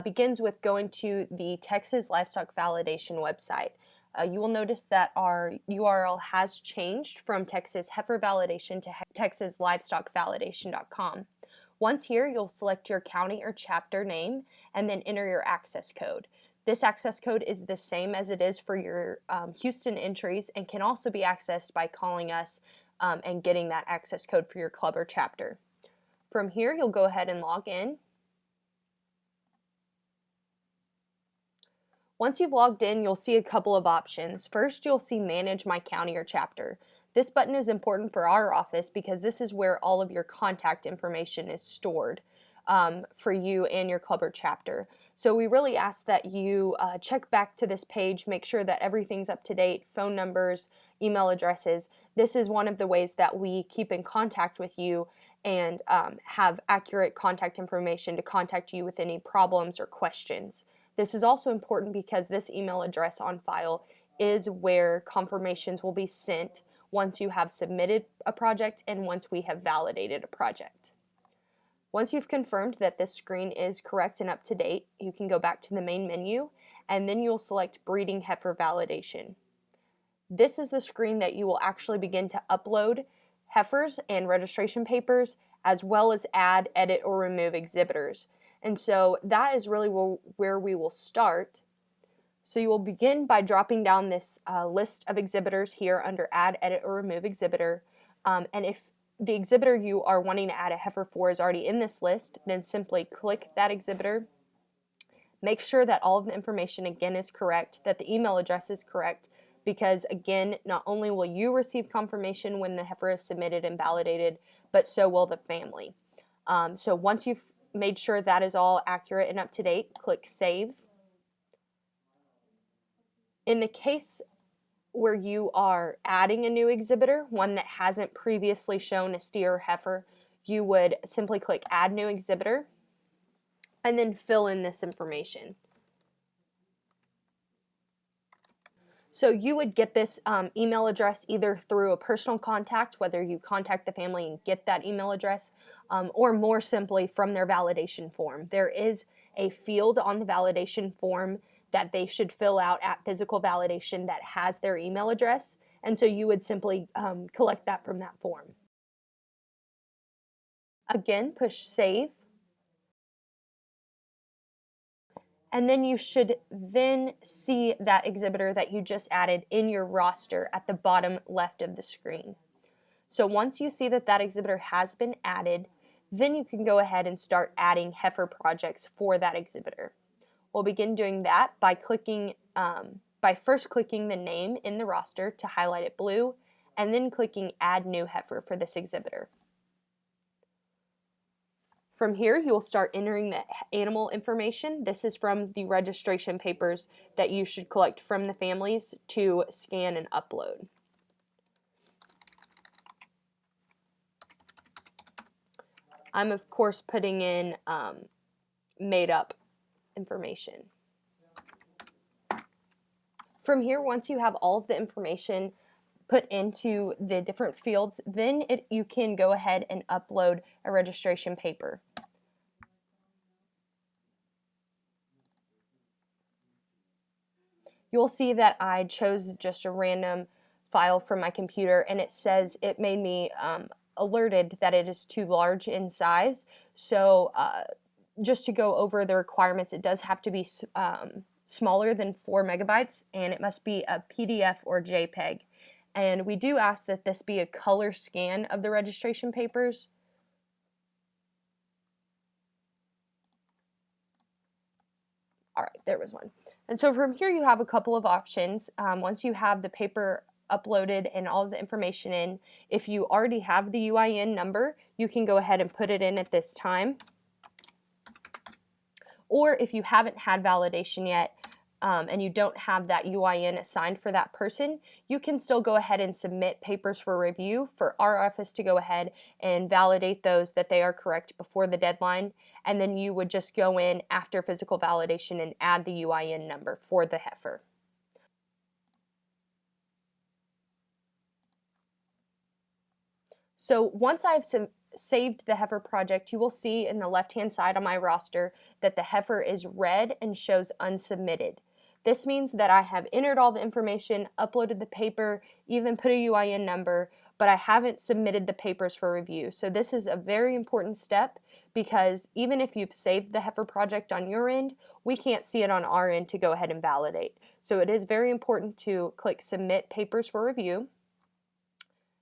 begins with going to the Texas Livestock Validation website. You will notice that our URL has changed from Texas Heifer Validation to texaslivestockvalidation.com. Once here, you'll select your county or chapter name and then enter your access code. This access code is the same as it is for your Houston entries and can also be accessed by calling us and getting that access code for your club or chapter. From here, you'll go ahead and log in. Once you've logged in, you'll see a couple of options. First, you'll see Manage My County or Chapter. This button is important for our office because this is where all of your contact information is stored for you and your club or chapter. So we really ask that you check back to this page, make sure that everything's up to date, phone numbers, email addresses. This is one of the ways that we keep in contact with you and have accurate contact information to contact you with any problems or questions. This is also important because this email address on file is where confirmations will be sent once you have submitted a project and once we have validated a project. Once you've confirmed that this screen is correct and up to date, you can go back to the main menu and then you'll select Breeding Heifer Validation. This is the screen that you will actually begin to upload heifers and registration papers, as well as add, edit, or remove exhibitors. And so that is really where we will start. So you will begin by dropping down this list of exhibitors here under Add, Edit, or Remove Exhibitor. And if the exhibitor you are wanting to add a heifer for is already in this list, then simply click that exhibitor. Make sure that all of the information again is correct, that the email address is correct, because again, not only will you receive confirmation when the heifer is submitted and validated, but so will the family. So once you've made sure that is all accurate and up to date, click Save. In the case where you are adding a new exhibitor, one that hasn't previously shown a steer or heifer, you would simply click Add New Exhibitor and then fill in this information. So you would get this email address either through a personal contact, whether you contact the family and get that email address, or more simply from their validation form. There is a field on the validation form that they should fill out at physical validation that has their email address, and so you would simply collect that from that form. Again, push Save. And then you should then see that exhibitor that you just added in your roster at the bottom left of the screen. So once you see that that exhibitor has been added, then you can go ahead and start adding heifer projects for that exhibitor. We'll begin doing that by first clicking the name in the roster to highlight it blue, and then clicking Add New Heifer for this exhibitor. From here, you will start entering the animal information. This is from the registration papers that you should collect from the families to scan and upload. I'm, of course, putting in made-up information. From here, once you have all of the information put into the different fields, then you can go ahead and upload a registration paper. You'll see that I chose just a random file from my computer, and it says it made me alerted that it is too large in size. So just to go over the requirements, it does have to be smaller than 4 megabytes, and it must be a PDF or JPEG. And we do ask that this be a color scan of the registration papers. All right, there was one. And so from here you have a couple of options. Once you have the paper uploaded and all of the information in, if you already have the UIN number, you can go ahead and put it in at this time. Or if you haven't had validation yet, and you don't have that UIN assigned for that person, you can still go ahead and submit papers for review for our office to go ahead and validate those that they are correct before the deadline, and then you would just go in after physical validation and add the UIN number for the heifer. So once I've saved the heifer project, you will see in the left-hand side on my roster that the heifer is red and shows unsubmitted. This means that I have entered all the information, uploaded the paper, even put a UIN number, but I haven't submitted the papers for review. So this is a very important step, because even if you've saved the heifer project on your end, we can't see it on our end to go ahead and validate. So it is very important to click Submit Papers for Review.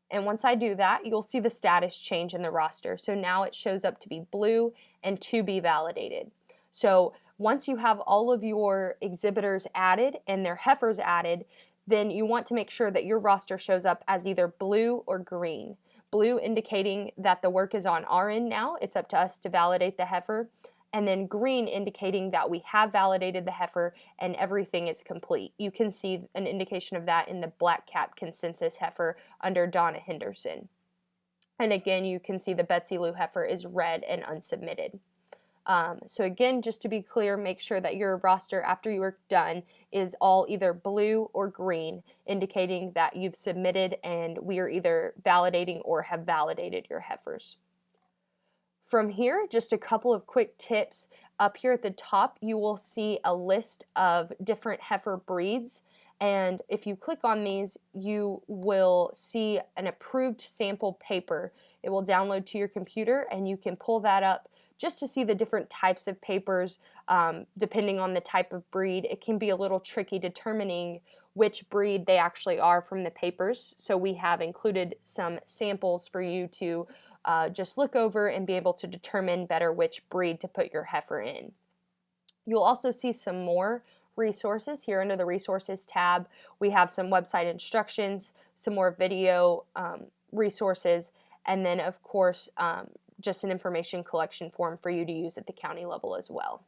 And once I do that, you'll see the status change in the roster. So now it shows up to be blue and to be validated. So once you have all of your exhibitors added and their heifers added, then you want to make sure that your roster shows up as either blue or green. Blue indicating that the work is on our end now, it's up to us to validate the heifer, and then green indicating that we have validated the heifer and everything is complete. You can see an indication of that in the black cap consensus heifer under Donna Henderson. And again, you can see the Betsy Lou heifer is red and unsubmitted. So again, just to be clear, make sure that your roster after you are done is all either blue or green, indicating that you've submitted and we are either validating or have validated your heifers. From here, just a couple of quick tips. Up here at the top, you will see a list of different heifer breeds. And if you click on these, you will see an approved sample paper. It will download to your computer and you can pull that up just to see the different types of papers depending on the type of breed. It can be a little tricky determining which breed they actually are from the papers. So we have included some samples for you to just look over and be able to determine better which breed to put your heifer in. You'll also see some more resources here under the Resources tab. We have some website instructions, some more video resources, and then of course just an information collection form for you to use at the county level as well.